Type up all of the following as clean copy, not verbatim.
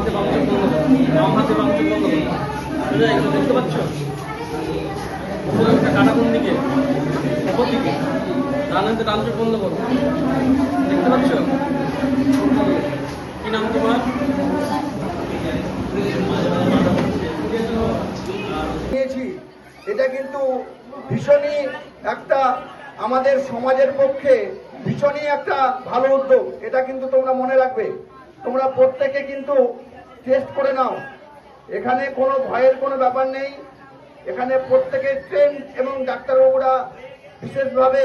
হাতে বাম চোখ বন্ধ করো, বাম হাতে বাম চোখ বন্ধ করো। সোজা এগুলো দেখতে পাচ্ছ? উপরে একটা কাটা কোন দিকে? উপর দিকে। ডান হাতে ডান চোখ বন্ধ করো, দেখতে পাচ্ছ? কি নাম তোমার? এটা কিন্তু ভীষণই একটা আমাদের সমাজের পক্ষে ভীষণই একটা ভালো উদ্যোগ। এটা কিন্তু তোমরা মনে রাখবে, তোমরা প্রত্যেকে কিন্তু টেস্ট করে নাও। এখানে কোনো ভয়ের কোনো ব্যাপার নেই। এখানে প্রত্যেকে ট্রেন এবং ডাক্তারবাবুরা বিশেষভাবে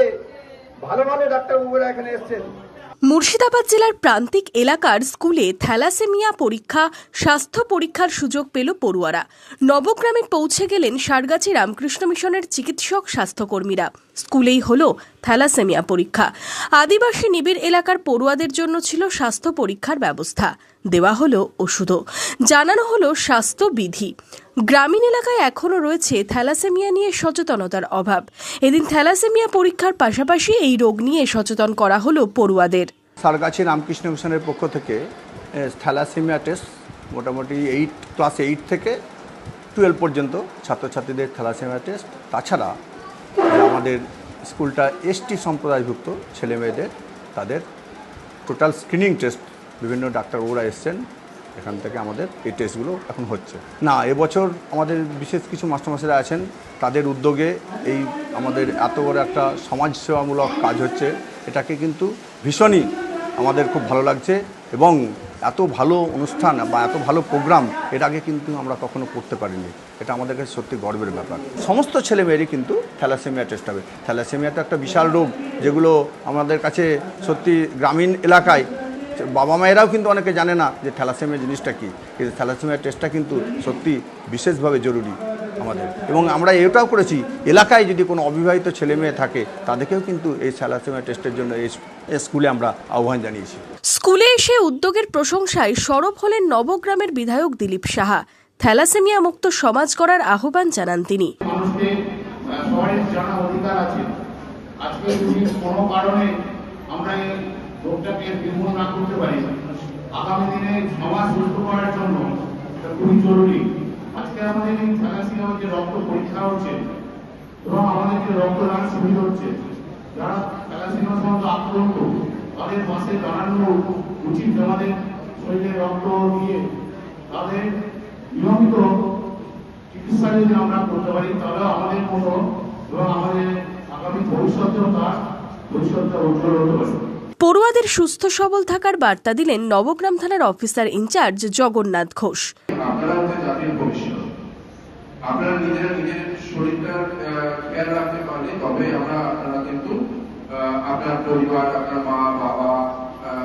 ভালো ভালো ডাক্তারবাবুরা এখানে এসেছেন। মুর্শিদাবাদ জেলার প্রান্তিক এলাকার স্কুলে থ্যালাসেমিয়া পরীক্ষা, স্বাস্থ্য পরীক্ষার সুযোগ পেল পড়ুয়ারা। নবগ্রামে পৌঁছে গেলেন সারগাছি রামকৃষ্ণ মিশনের চিকিৎসক স্বাস্থ্যকর্মীরা। স্কুলেই হলো থ্যালাসেমিয়া পরীক্ষা। আদিবাসী নিবিড় এলাকার পড়ুয়াদের জন্য ছিল স্বাস্থ্য পরীক্ষার ব্যবস্থা। দেওয়া হলো ওষুধও, জানানো হলো স্বাস্থ্যবিধি। গ্রামীণ এলাকায় এখনও রয়েছে থ্যালাসেমিয়া নিয়ে সচেতনতার অভাব। এদিন থ্যালাসেমিয়া পরীক্ষার পাশাপাশি এই রোগ নিয়ে সচেতন করা হলো পড়ুয়াদের। সারগাছি রামকৃষ্ণ মিশনের পক্ষ থেকে থ্যালাসেমিয়া টেস্ট মোটামুটি ক্লাস 8 থেকে 12 পর্যন্ত ছাত্রছাত্রীদের থ্যালাসেমিয়া টেস্ট। তাছাড়া আমাদের স্কুলটা এসটি সম্প্রদায়ভুক্ত ছেলে মেয়েদের তাদের টোটাল স্ক্রিনিং টেস্ট বিভিন্ন ডাক্তারবাবুরা এসছেন, এখান থেকে আমাদের এই টেস্টগুলো এখন হচ্ছে। না, এবছর আমাদের বিশেষ কিছু মাস্টারমশাইরা আছেন, তাদের উদ্যোগে এই আমাদের এত বড় একটা সমাজসেবামূলক কাজ হচ্ছে, এটাকে কিন্তু ভীষণই আমাদের খুব ভালো লাগছে। এবং এত ভালো অনুষ্ঠান বা এত ভালো প্রোগ্রাম এর আগে কিন্তু আমরা কখনো করতে পারিনি। এটা আমাদের কাছে সত্যি গর্বের ব্যাপার। সমস্ত ছেলেমেয়েরই কিন্তু থ্যালাসেমিয়া টেস্ট হবে। থ্যালাসেমিয়াটা একটা বিশাল রোগ, যেগুলো আমাদের কাছে সত্যি গ্রামীণ এলাকায় বাবা মায়েরাও কিন্তু অনেকে জানে না যে থ্যালাসেমিয়া জিনিসটা কী। কিন্তু থ্যালাসেমিয়া টেস্টটা কিন্তু সত্যি বিশেষভাবে জরুরি আমাদের। এবং আমরা এটাও করেছি, এলাকায় যদি কোনো অবিবাহিত ছেলে মেয়ে থাকে তাদেরকেও কিন্তু এই থ্যালাসেমিয়া টেস্টের জন্য এই স্কুলে আমরা আহ্বান জানিয়েছি। স্কুলে এসে উদ্যোগের প্রশংসায় সরব হলেন নবগ্রামের বিধায়ক দিলীপ সাহা। থ্যালাসেমিয়া মুক্ত সমাজ করার আহ্বান জানান তিনি। আজকে যদি কোনো কারণে আমরা এই রোগটাকে নির্মূল না করতে পারি, আগামী দিনে সমাজ সুস্থ করার জন্য এটা খুবই জরুরি। আজকে আমাদের এই থ্যালাসেমিয়া যে রক্ত পরীক্ষা হচ্ছে এবং আমাদের যে রক্তদান শিবির হচ্ছে, যারা থ্যালাসেমিয়া সম্বন্ধে আক্রান্ত তাদের পাশে দাঁড়ানো উচিত। আমাদের শরীরে রক্ত দিয়ে তাদের নিয়মিত চিকিৎসা যদি আমরা করতে পারি তাহলে আমাদের কোনো এবং আমাদের আগামী ভবিষ্যৎটা উজ্জ্বল হতে পারে। পড়ুয়াদের সুস্থ সবল থাকার বার্তা দিলেন নবগ্রাম থানার অফিসার ইনচার্জ জগন্নাথ ঘোষ। আপনারা হচ্ছে জাতির ভবিষ্যৎ। আপনারা নিজেরা নিজের শরীরটা খেয়াল রাখতে পারলে তবে আপনারা কিন্তু আপনার পরিবার, আপনার মা বাবা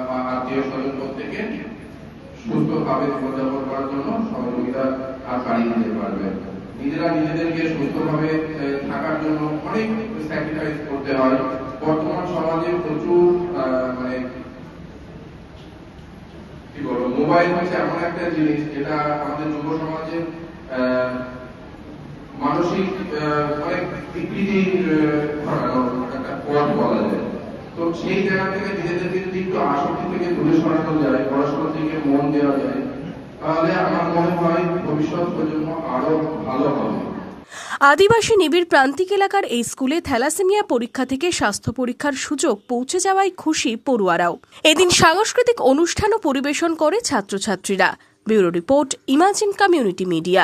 বা আত্মীয় স্বজন প্রত্যেকে সুস্থভাবে জীবনযাপন করার জন্য সহযোগিতা আর বাড়িয়ে দিতে পারবেন। নিজেরা নিজেদেরকে সুস্থভাবে থাকার জন্য অনেক স্যাক্রিফাইস করতে হয়। বর্তমান সমাজে প্রচুর কি বলবো, মোবাইল হচ্ছে এমন একটা জিনিস যেটা আমাদের যুব সমাজের মানসিক অনেক বিকৃতির একটা পথ বলা যায়। তো সেই জায়গা থেকে নিজেদেরকে যদি একটু আসক্তি থেকে দূরে সরানো যায়, পড়াশোনার দিকে মন দেওয়া যায়, তাহলে আমার মনে হয় ভবিষ্যৎ প্রজন্ম আরো ভালো হবে। আদিবাসী নিবিড় প্রান্তিক এলাকার এই স্কুলে থ্যালাসেমিয়া পরীক্ষা থেকে স্বাস্থ্য পরীক্ষার সুযোগ পৌঁছে যাওয়ায় খুশি পড়ুয়ারাও। এদিন সাংস্কৃতিক অনুষ্ঠানও পরিবেশন করে ছাত্রছাত্রীরা। Bureau report, imagine community media.